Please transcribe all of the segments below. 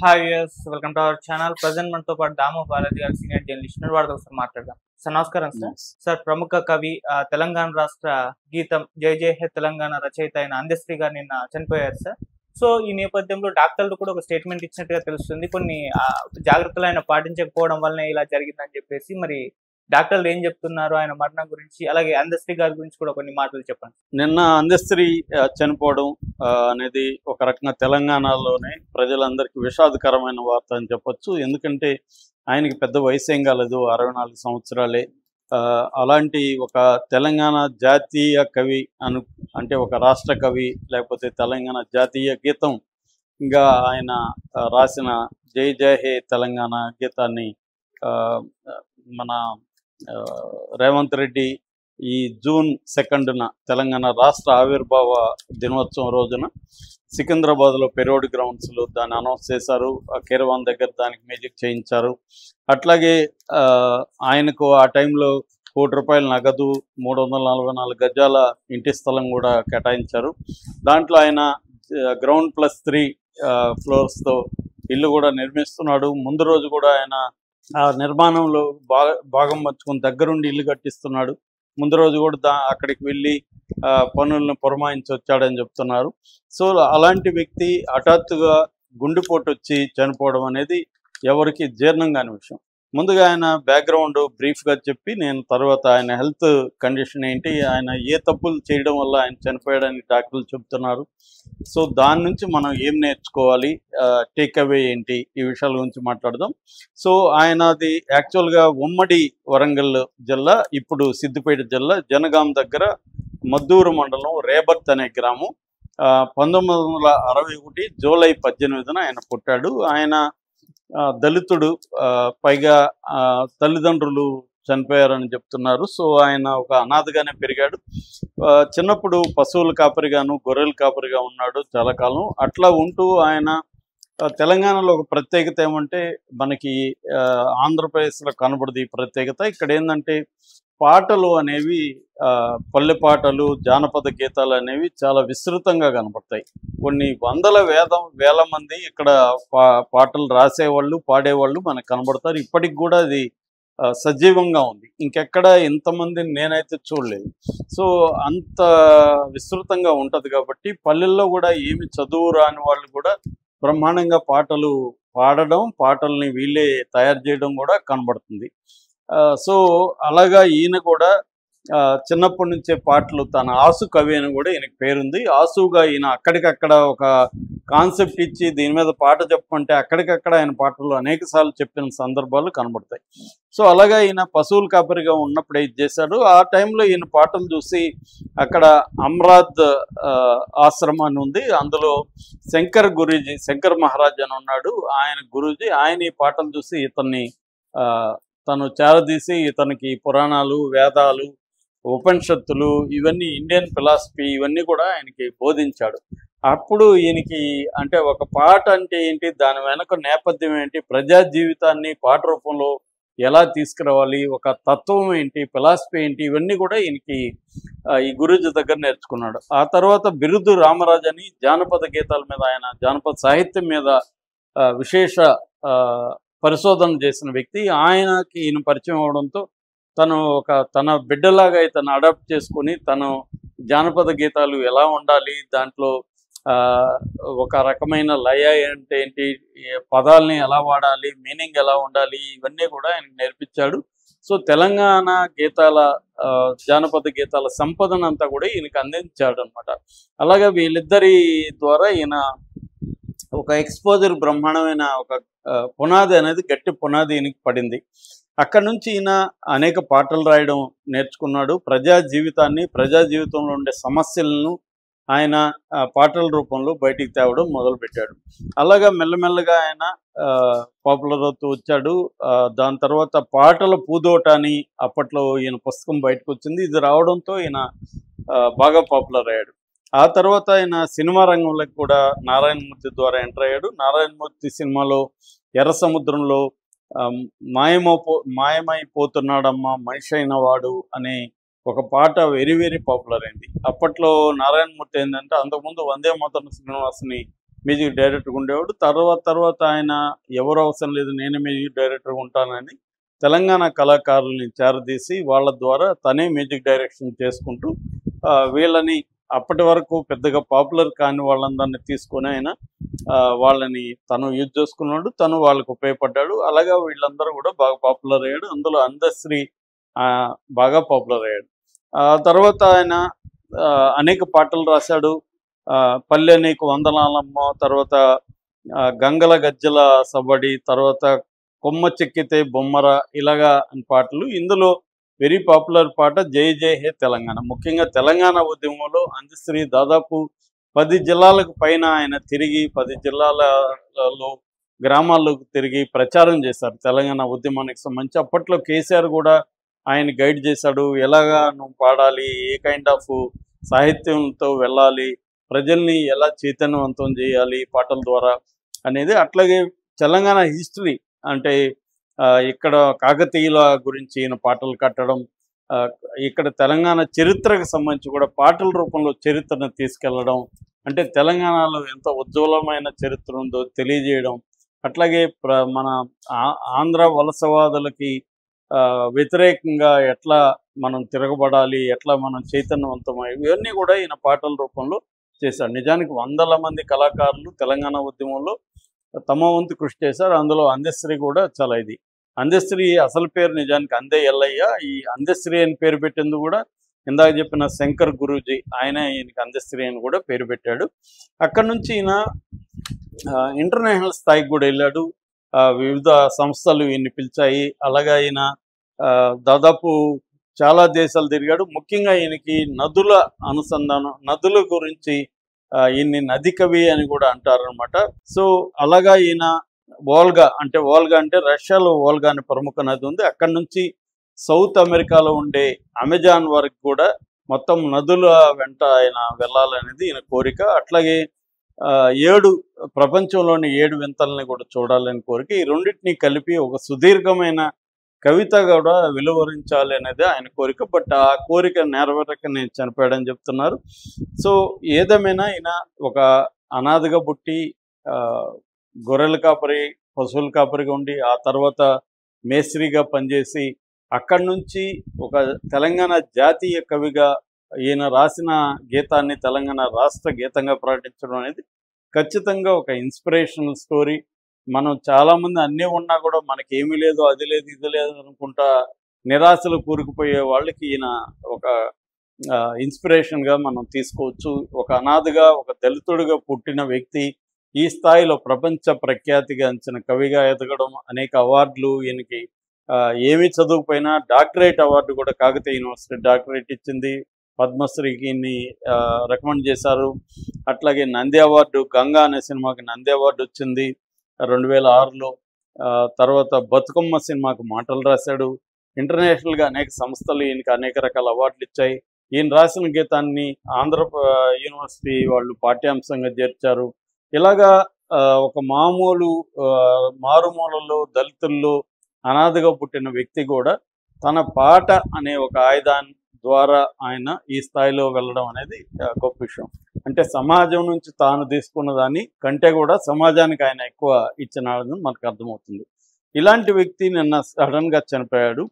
Hi yes welcome to our channel. Present మనతో పాటు దాము బాలాజీ గారు సీనియర్ జర్నలిస్ట్ వారితో ఒకసారి మాట్లాడదాం. సార్ నమస్కారం సార్. సార్ ప్రముఖ కవి తెలంగాణ రాష్ట్ర గీతం జై జై హే తెలంగాణ రచయిత అయిన అందశ్రీ గారు నిన్న చనిపోయారు సార్. సో ఈ నేపథ్యంలో డాక్టర్లు కూడా ఒక స్టేట్మెంట్ ఇచ్చినట్టుగా తెలుస్తుంది. కొన్ని జాగ్రత్తలు ఆయన పాటించకపోవడం వల్లనే ఇలా జరిగిందని చెప్పేసి మరి డాక్టర్లు ఏం చెప్తున్నారు ఆయన మరణం గురించి, అలాగే అందశ్రీ గారి గురించి కూడా కొన్ని మాటలు చెప్పండి. నిన్న అందశ్రీ చనిపోవడం అనేది ఒక రకంగా తెలంగాణలోనే ప్రజలందరికీ విషాదకరమైన వార్త అని చెప్పొచ్చు. ఎందుకంటే ఆయనకి పెద్ద వయసు ఏం కాలేదు, 64 సంవత్సరాలే. అలాంటి ఒక తెలంగాణ జాతీయ కవి అంటే ఒక రాష్ట్ర కవి, లేకపోతే తెలంగాణ జాతీయ గీతం ఇంకా ఆయన రాసిన జై జై హే తెలంగాణ గీతాన్ని మన రేవంత్ రెడ్డి ఈ జూన్ 2న తెలంగాణ రాష్ట్ర ఆవిర్భావ దినోత్సవం రోజున సికింద్రాబాద్లో పెరోడ్ గ్రౌండ్స్లో దాన్ని అనౌన్స్ చేశారు. కేరవాన్ దగ్గర దానికి మ్యూజిక్ చేయించారు. అట్లాగే ఆయనకు ఆ టైంలో ₹1 నగదు, 344 గజాల ఇంటి స్థలం కూడా కేటాయించారు. దాంట్లో ఆయన గ్రౌండ్ +3 ఫ్లోర్స్తో ఇల్లు కూడా నిర్మిస్తున్నాడు. ముందు రోజు కూడా ఆయన ఆ నిర్మాణంలో భాగం పంచుకుని దగ్గరుండి ఇల్లు కట్టిస్తున్నాడు. ముందు రోజు కూడా అక్కడికి వెళ్ళి పనులను పురమాయించి వచ్చాడని చెప్తున్నారు. సో అలాంటి వ్యక్తి హఠాత్తుగా గుండెపోటు వచ్చి చనిపోవడం అనేది ఎవరికి జీర్ణం కాని విషయం. ముందుగా ఆయన బ్యాక్గ్రౌండ్ బ్రీఫ్గా చెప్పి నేను తర్వాత ఆయన హెల్త్ కండిషన్ ఏంటి, ఆయన ఏ తప్పులు చేయడం వల్ల ఆయన చనిపోయాడని డాక్టర్లు చెప్తున్నారు. సో దాని నుంచి మనం ఏం నేర్చుకోవాలి, టేక్ అవే ఏంటి, ఈ విషయాల గురించి మాట్లాడదాం. సో ఆయనది యాక్చువల్గా ఉమ్మడి వరంగల్ జిల్లా, ఇప్పుడు సిద్దిపేట జిల్లా జనగాం దగ్గర మద్దూరు మండలం రేబర్త్ అనే గ్రామం. 1961 జూలై 18న ఆయన పుట్టాడు. ఆయన దళితుడు, పైగా తల్లిదండ్రులు చనిపోయారని చెప్తున్నారు. సో ఆయన ఒక అనాథగానే పెరిగాడు. చిన్నప్పుడు పశువుల కాపరిగాను గొర్రెల కాపరిగా ఉన్నాడు చాలా కాలం. అట్లా ఉంటూ ఆయన తెలంగాణలో ఒక ప్రత్యేకత ఏమంటే మనకి ఆంధ్రప్రదేశ్లో కనబడదు ఈ ప్రత్యేకత. ఇక్కడ ఏంటంటే పాటలు అనేవి, పల్లె పాటలు, జానపద గీతాలు అనేవి చాలా విస్తృతంగా కనబడతాయి. కొన్ని వేల మంది ఇక్కడ పాటలు రాసేవాళ్ళు, పాడేవాళ్ళు మనకు కనబడతారు. ఇప్పటికి కూడా అది సజీవంగా ఉంది. ఇంకెక్కడ ఇంతమందిని నేనైతే చూడలేదు. సో అంత విస్తృతంగా ఉంటుంది కాబట్టి పల్లెల్లో కూడా ఏమి చదువు రాని వాళ్ళు కూడా బ్రహ్మాండంగా పాటలు పాడడం, పాటల్ని వీళ్ళే తయారు చేయడం కూడా కనబడుతుంది. సో అలాగా ఈయన కూడా చిన్నప్పటి నుంచే పాటలు, తన ఆసు కవి అని కూడా ఈయనకి పేరుంది. ఆసుగా ఈయన అక్కడికక్కడ ఒక కాన్సెప్ట్ ఇచ్చి దీని మీద పాట చెప్పమంటే అక్కడికక్కడ ఆయన పాటలు అనేక సార్లు చెప్పిన సందర్భాలు కనబడతాయి. సో అలాగా ఈయన పశువుల కాపరిగా ఉన్నప్పుడే ఇది చేశాడు. ఆ టైంలో ఈయన పాటలు చూసి అక్కడ అమ్రాద్ ఆశ్రమం అని ఉంది, అందులో శంకర్ మహారాజ్ అని ఉన్నాడు, ఆయన గురూజీ. ఆయన ఈ పాటలు చూసి ఇతన్ని తను చేరదీసి ఇతనికి పురాణాలు, వేదాలు, ఉపనిషత్తులు, ఇవన్నీ ఇండియన్ ఫిలాసఫీ ఇవన్నీ కూడా ఆయనకి బోధించాడు. అప్పుడు ఈయనకి అంటే ఒక పాట అంటే ఏంటి, దాని వెనక నేపథ్యం ఏంటి, ప్రజా జీవితాన్ని పాట రూపంలో ఎలా తీసుకురావాలి, ఒక తత్వం ఏంటి, ఫిలాసఫీ ఏంటి, ఇవన్నీ కూడా ఈయనకి ఈ గురూజీ దగ్గర నేర్చుకున్నాడు. ఆ తర్వాత బిరుదు రామరాజు అని జానపద గీతాల మీద, ఆయన జానపద సాహిత్యం మీద విశేష పరిశోధన చేసిన వ్యక్తి. ఆయనకి ఈయన పరిచయం అవడంతో తను తన బిడ్డలాగా ఇతను అడాప్ట్ చేసుకొని తను జానపద గీతాలు ఎలా ఉండాలి, దాంట్లో ఒక రకమైన లయ అంటే ఏంటి, పదాలని ఎలా వాడాలి, మీనింగ్ ఎలా ఉండాలి, ఇవన్నీ కూడా ఆయనకు నేర్పించాడు. సో తెలంగాణ గీతాల, జానపద గీతాల సంపదనంతా కూడా ఈయనకు అందించాడు అనమాట. అలాగే వీళ్ళిద్దరి ద్వారా ఈయన ఒక ఎక్స్పోజర్, బ్రహ్మాండమైన ఒక పునాది అనేది, గట్టి పునాది ఈయనకి పడింది. అక్కడ నుంచి ఈయన అనేక పాటలు రాయడం నేర్చుకున్నాడు. ప్రజా జీవితంలో ఉండే సమస్యలను ఆయన పాటల రూపంలో బయటికి తేవడం మొదలుపెట్టాడు. అలాగా మెల్లమెల్లగా ఆయన పాపులర్ అవుతూ వచ్చాడు. దాని తర్వాత పాటల పూదోట అని అప్పట్లో ఈయన పుస్తకం బయటకు వచ్చింది. ఇది రావడంతో ఈయన బాగా పాపులర్ అయ్యాడు. ఆ తర్వాత ఆయన సినిమా రంగంలోకి కూడా నారాయణమూర్తి ద్వారా ఎంటర్ అయ్యాడు. నారాయణమూర్తి సినిమాలో ఎర్ర సముద్రంలో మాయమైపోతున్నాడమ్మా మనిషి అయిన వాడు అనే ఒక పాట వెరీ వెరీ పాపులర్ అయింది. అప్పట్లో నారాయణమూర్తి ఏంటంటే అంతకుముందు వందే మాతరం శ్రీనివాస్ని మ్యూజిక్ డైరెక్టర్గా ఉండేవాడు. తర్వాత ఆయన ఎవరు అవసరం లేదు నేనే మ్యూజిక్ డైరెక్టర్గా ఉంటానని తెలంగాణ కళాకారుల్ని చేరదీసి వాళ్ళ ద్వారా తనే మ్యూజిక్ డైరెక్షన్ చేసుకుంటూ వీళ్ళని అప్పటి వరకు పెద్దగా పాపులర్ కాని వాళ్ళందరినీ తీసుకొని ఆయన వాళ్ళని తను యూజ్ చేసుకున్నాడు, తను వాళ్ళకు ఉపయోగపడ్డాడు. అలాగా వీళ్ళందరూ కూడా బాగా పాపులర్ అయ్యాడు. అందులో అందశ్రీ బాగా పాపులర్ అయ్యాడు. తర్వాత ఆయన అనేక పాటలు రాశాడు. పల్లె నీకు వందనాలమ్మ, తర్వాత గంగల గజ్జల సబడి, తర్వాత కొమ్మ చెక్కితే బొమ్మర, ఇలాగా అని పాటలు. ఇందులో వెరీ పాపులర్ పాట జై జై హే తెలంగాణ. ముఖ్యంగా తెలంగాణ ఉద్యమంలో అందశ్రీ దాదాపు 10 జిల్లాలకు పైన ఆయన తిరిగి 10 జిల్లాలలో గ్రామాల్లోకి తిరిగి ప్రచారం చేశారు తెలంగాణ ఉద్యమానికి సంబంధించి. అప్పట్లో కేసీఆర్ కూడా ఆయన గైడ్ చేశాడు, ఎలాగా నువ్వు పాడాలి, ఏ కైండ్ ఆఫ్ సాహిత్యంతో వెళ్ళాలి, ప్రజల్ని ఎలా చైతన్యవంతం చేయాలి పాటల ద్వారా అనేది. అట్లాగే తెలంగాణ హిస్టరీ అంటే ఇక్కడ కాకతీయుల గురించి ఈయన పాటలు కట్టడం, ఇక్కడ తెలంగాణ చరిత్రకు సంబంధించి కూడా పాటల రూపంలో చరిత్రను తీసుకెళ్లడం, అంటే తెలంగాణలో ఎంత ఉజ్వలమైన చరిత్ర ఉందో తెలియజేయడం. అట్లాగే మన ఆంధ్ర వలసవాదులకి వ్యతిరేకంగా ఎట్లా మనం తిరగబడాలి, ఎట్లా మనం చైతన్యవంతమై, ఇవన్నీ కూడా ఈయన పాటల రూపంలో చేశాడు. నిజానికి వందల మంది కళాకారులు తెలంగాణ ఉద్యమంలో తమ వంతు కృషి చేశారు. అందులో అందశ్రీ కూడా చాలా ఇది. అందశ్రీ అసలు పేరు నిజానికి అందే ఎల్లయ్య. ఈ అందశ్రీ అని పేరు పెట్టేందుకు కూడా ఇందాక చెప్పిన శంకర్ గురూజీ ఆయన ఈయనకి అందశ్రీ అని కూడా పేరు పెట్టాడు. అక్కడ నుంచి ఈయన ఇంటర్నేషనల్ స్థాయికి కూడా వెళ్ళాడు. వివిధ సంస్థలు ఈయన్ని పిలిచాయి. అలాగా ఈయన దాదాపు చాలా దేశాలు తిరిగాడు. ముఖ్యంగా ఈయనకి నదుల అనుసంధానం, నదుల గురించి ఈయన్ని నది కవి అని కూడా అంటారనమాట. సో అలాగా ఈయన వోల్గా అంటే రష్యాలో వోల్గా అనే ప్రముఖ నది ఉంది. అక్కడి నుంచి సౌత్ అమెరికాలో ఉండే అమెజాన్ వరకు కూడా మొత్తం నదుల వెంట ఆయన వెళ్ళాలనేది ఈయన కోరిక. అట్లాగే 7 ప్రపంచంలోని 7 వింతల్ని కూడా చూడాలని కోరిక. ఈ రెండింటినీ కలిపి ఒక సుదీర్ఘమైన కవిత కూడా వెలువరించాలి అనేది ఆయన కోరిక. బట్ ఆ కోరిక నెరవేరక నేను చనిపోయాడని చెప్తున్నారు. సో ఏదేమైనా ఈయన ఒక అనాథగా పుట్టి గొర్రెల కాపరి, పశువుల కాపరిగా ఉండి ఆ తర్వాత మేస్త్రిగా పనిచేసి అక్కడి నుంచి ఒక తెలంగాణ జాతీయ కవిగా ఈయన రాసిన గీతాన్ని తెలంగాణ రాష్ట్ర గీతంగా ప్రకటించడం అనేది ఖచ్చితంగా ఒక ఇన్స్పిరేషనల్ స్టోరీ. మనం చాలామంది అన్నీ ఉన్నా కూడా మనకి ఏమీ లేదు, అది లేదు, ఇది లేదు అనుకుంటా నిరాశలు కూరుకుపోయే వాళ్ళకి ఈయన ఒక ఇన్స్పిరేషన్గా మనం తీసుకోవచ్చు. ఒక అనాథగా, ఒక దళితుడిగా పుట్టిన వ్యక్తి ఈ స్థాయిలో ప్రపంచ ప్రఖ్యాతిగాంచిన కవిగా ఎదగడం, అనేక అవార్డులు ఈయనకి, ఏమీ చదువుకపోయినా డాక్టరేట్ అవార్డు కూడా కాకతీయ యూనివర్సిటీ డాక్టరేట్ ఇచ్చింది. పద్మశ్రీకి రికమెండ్ చేశారు. అట్లాగే నంది అవార్డు, గంగా అనే సినిమాకి నంది అవార్డు వచ్చింది 2006లో. తర్వాత బతుకమ్మ సినిమాకు మాటలు రాశాడు. ఇంటర్నేషనల్గా అనేక సంస్థలు ఈయనకి అనేక రకాల అవార్డులు ఇచ్చాయి. ఈయన రాసిన గీతాన్ని ఆంధ్ర యూనివర్సిటీ వాళ్ళు పాఠ్యాంశంగా చేర్చారు. ఇలాగా ఒక మామూలు మారుమూలలో దళితుల్లో అనాథగా పుట్టిన వ్యక్తి కూడా తన పాట అనే ఒక ఆయుధాన్ని ద్వారా ఆయన ఈ స్థాయిలో వెళ్ళడం అనేది గొప్ప విషయం. అంటే సమాజం నుంచి తాను తీసుకున్న దాన్ని కంటే కూడా సమాజానికి ఆయన ఎక్కువ ఇచ్చినాడని మనకు అర్థమవుతుంది. ఇలాంటి వ్యక్తి నిన్న సడన్గా చనిపోయాడు.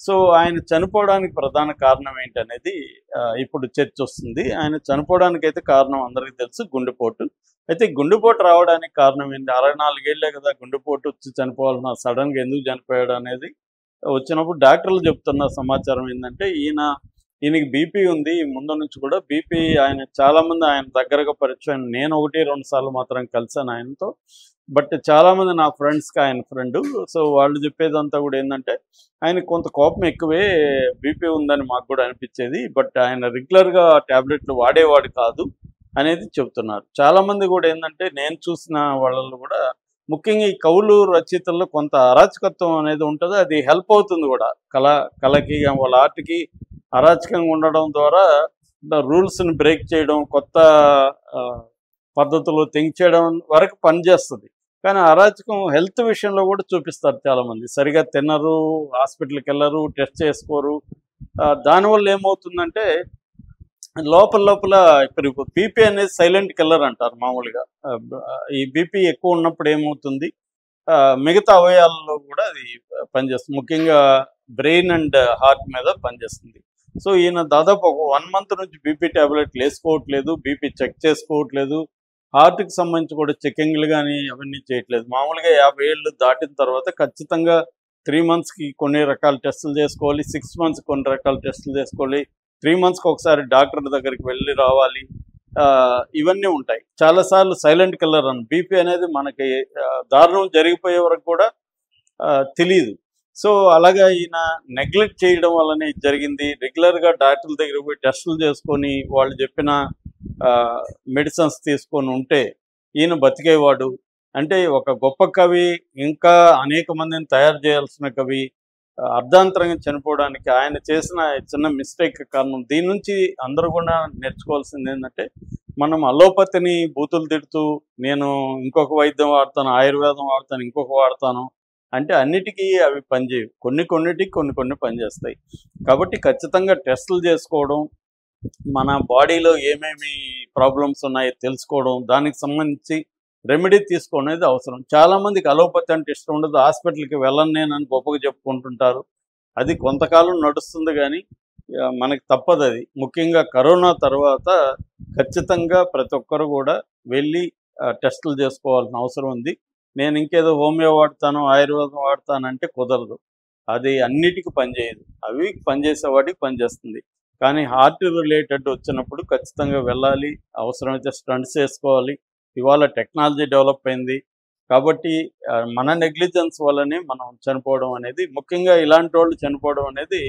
సో ఆయన చనిపోవడానికి ప్రధాన కారణం ఏంటనేది ఇప్పుడు చర్చ వస్తుంది. ఆయన చనిపోవడానికి అయితే కారణం అందరికీ తెలుసు, గుండెపోటు. అయితే గుండెపోటు రావడానికి కారణం ఏంటి? 64 ఏళ్లే కదా గుండెపోటు వచ్చి చనిపోవాలన్నా సడన్గా ఎందుకు చనిపోయాడు అనేది వచ్చినప్పుడు డాక్టర్లు చెప్తున్న సమాచారం ఏంటంటే ఈయనకి బీపీ ఉంది ముందు నుంచి కూడా. బీపీ ఆయన చాలామంది ఆయన దగ్గరగా పరిచయం, నేను 1-2 సార్లు మాత్రం కలిసాను ఆయనతో. బట్ చాలామంది నా ఫ్రెండ్స్కి ఆయన ఫ్రెండు. సో వాళ్ళు చెప్పేదంతా కూడా ఏంటంటే ఆయన కొంత కోపం ఎక్కువే, బీపీ ఉందని మాకు కూడా అనిపించేది. బట్ ఆయన రెగ్యులర్గా ట్యాబ్లెట్లు వాడేవాడు కాదు అనేది చెప్తున్నారు. చాలామంది కూడా ఏంటంటే నేను చూసిన వాళ్ళలో కూడా ముఖ్యంగా ఈ కవులు రచయితల్లో కొంత అరాచకత్వం అనేది ఉంటుంది. అది హెల్ప్ అవుతుంది కూడా కళకి, వాళ్ళ ఆర్ట్కి అరాచకంగా ఉండడం ద్వారా రూల్స్ని బ్రేక్ చేయడం, కొత్త పద్ధతులు థింక్ చేయడం వరకు పనిచేస్తుంది. కానీ అరాచకం హెల్త్ విషయంలో కూడా చూపిస్తారు చాలామంది. సరిగా తినరు, హాస్పిటల్కి వెళ్ళరు, టెస్ట్ చేసుకోరు. దానివల్ల ఏమవుతుందంటే లోపల లోపల ఇప్పుడు బీపీ అనేది సైలెంట్ కిల్లర్ అంటారు మామూలుగా. ఈ బీపీ ఎక్కువ ఉన్నప్పుడు ఏమవుతుంది, మిగతా అవయవాల్లో కూడా అది పనిచేస్తుంది. ముఖ్యంగా బ్రెయిన్ అండ్ హార్ట్ మీద పనిచేస్తుంది. సో ఈయన దాదాపు ఒక 1 month నుంచి బీపీ ట్యాబ్లెట్లు వేసుకోవట్లేదు, బీపీ చెక్ చేసుకోవట్లేదు, హార్ట్కి సంబంధించి కూడా చెకింగ్లు కానీ అవన్నీ చేయట్లేదు. మామూలుగా 50 ఏళ్ళు దాటిన తర్వాత ఖచ్చితంగా 3 monthsకి కొన్ని రకాల టెస్టులు చేసుకోవాలి, 6 months కొన్ని రకాల టెస్టులు చేసుకోవాలి, 3 monthsకి ఒకసారి డాక్టర్ దగ్గరికి వెళ్ళి రావాలి. ఇవన్నీ ఉంటాయి. చాలాసార్లు సైలెంట్ కిల్లర్ అని బీపీ అనేది మనకి దారుణం జరిగిపోయే వరకు కూడా తెలియదు. సో అలాగా ఈయన నెగ్లెక్ట్ చేయడం వల్లనే ఇది జరిగింది. రెగ్యులర్గా డాక్టర్ల దగ్గర పోయి టెస్టులు చేసుకొని వాళ్ళు చెప్పిన మెడిసిన్స్ తీసుకొని ఉంటే ఈయన బతికేవాడు. అంటే ఒక గొప్ప కవి, ఇంకా అనేక మందిని తయారు చేయాల్సిన కవి అర్ధాంతరంగా చనిపోవడానికి ఆయన చేసిన చిన్న మిస్టేక్ కారణం. దీని నుంచి అందరూ కూడా నేర్చుకోవాల్సింది ఏంటంటే, మనం అలోపతిని బూతులు తిడుతూ నేను ఇంకొక వైద్యం వాడతాను, ఆయుర్వేదం వాడతాను, ఇంకొక వాడతాను అంటే అన్నిటికీ అవి పనిచేయవు. కొన్నిటికి కొన్ని పనిచేస్తాయి. కాబట్టి ఖచ్చితంగా టెస్టులు చేసుకోవడం, మన బాడీలో ఏమేమి ప్రాబ్లమ్స్ ఉన్నాయో తెలుసుకోవడం, దానికి సంబంధించి రెమెడీ తీసుకోవడం అవసరం. చాలామందికి అలోపతి అంటే ఇష్టం ఉండదు, హాస్పిటల్కి వెళ్ళను నేనని గొప్పగా చెప్పుకుంటుంటారు. అది కొంతకాలం నడుస్తుంది కానీ మనకి తప్పదు అది. ముఖ్యంగా కరోనా తర్వాత ఖచ్చితంగా ప్రతి ఒక్కరు కూడా వెళ్ళి టెస్టులు చేసుకోవాల్సిన అవసరం ఉంది. నేను ఇంకేదో హోమియో వాడతాను, ఆయుర్వేదం వాడతానంటే కుదరదు. అది అన్నిటికీ పనిచేయదు. అవి పనిచేసే వాటికి పనిచేస్తుంది. కానీ హార్ట్ రిలేటెడ్ వచ్చినప్పుడు ఖచ్చితంగా వెళ్ళాలి, అవసరమైతే స్టంట్స్ వేసుకోవాలి. ఇవాళ టెక్నాలజీ డెవలప్ అయింది కాబట్టి మన నెగ్లిజెన్స్ వల్లనే మనం చనిపోవడం అనేది, ముఖ్యంగా ఇలాంటి వాళ్ళు చనిపోవడం అనేది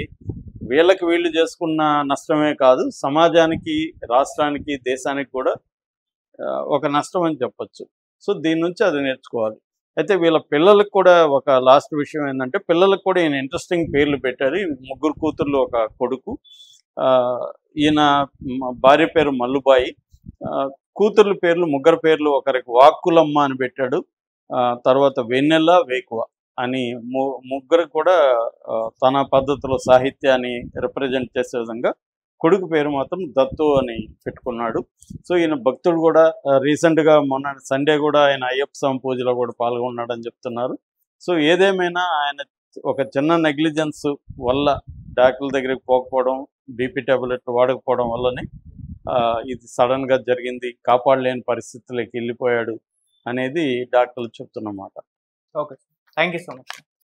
వీళ్ళు చేసుకున్న నష్టమే కాదు, సమాజానికి, రాష్ట్రానికి, దేశానికి కూడా ఒక నష్టం అని చెప్పొచ్చు. సో దీని నుంచి అది నేర్చుకోవాలి. అయితే వీళ్ళ పిల్లలకు కూడా ఒక లాస్ట్ విషయం ఏంటంటే, పిల్లలకు కూడా ఈయన ఇంట్రెస్టింగ్ పేర్లు పెట్టారు. 3 కూతుర్లు, ఒక కొడుకు. ఈయన భార్య పేరు మల్లుబాయి. కూతుర్ల పేర్లు, ముగ్గురు పేర్లు, ఒకరికి వాక్కులమ్మ అని పెట్టాడు, తర్వాత వెన్నెల, వేకువ అని ముగ్గురు కూడా తన పద్ధతిలో సాహిత్యాన్ని రిప్రజెంట్ చేసే విధంగా. కొడుకు పేరు మాత్రం దత్తు అని పెట్టుకున్నాడు. సో ఈయన భక్తుడు కూడా. రీసెంట్గా మొన్న సండే కూడా ఆయన అయ్యప్ప స్వామి పూజలో కూడా పాల్గొన్నాడని చెప్తున్నారు. సో ఏదేమైనా ఆయన ఒక చిన్న నెగ్లిజెన్స్ వల్ల, డాక్టర్ల దగ్గరికి పోకపోవడం, బీపీ ట్యాబ్లెట్ వాడకపోవడం వల్లనే ఇది సడన్గా జరిగింది, కాపాడలేని పరిస్థితులకి వెళ్ళిపోయాడు అనేది డాక్టర్లు చెప్తున్నమాట. Okay, thank you so much.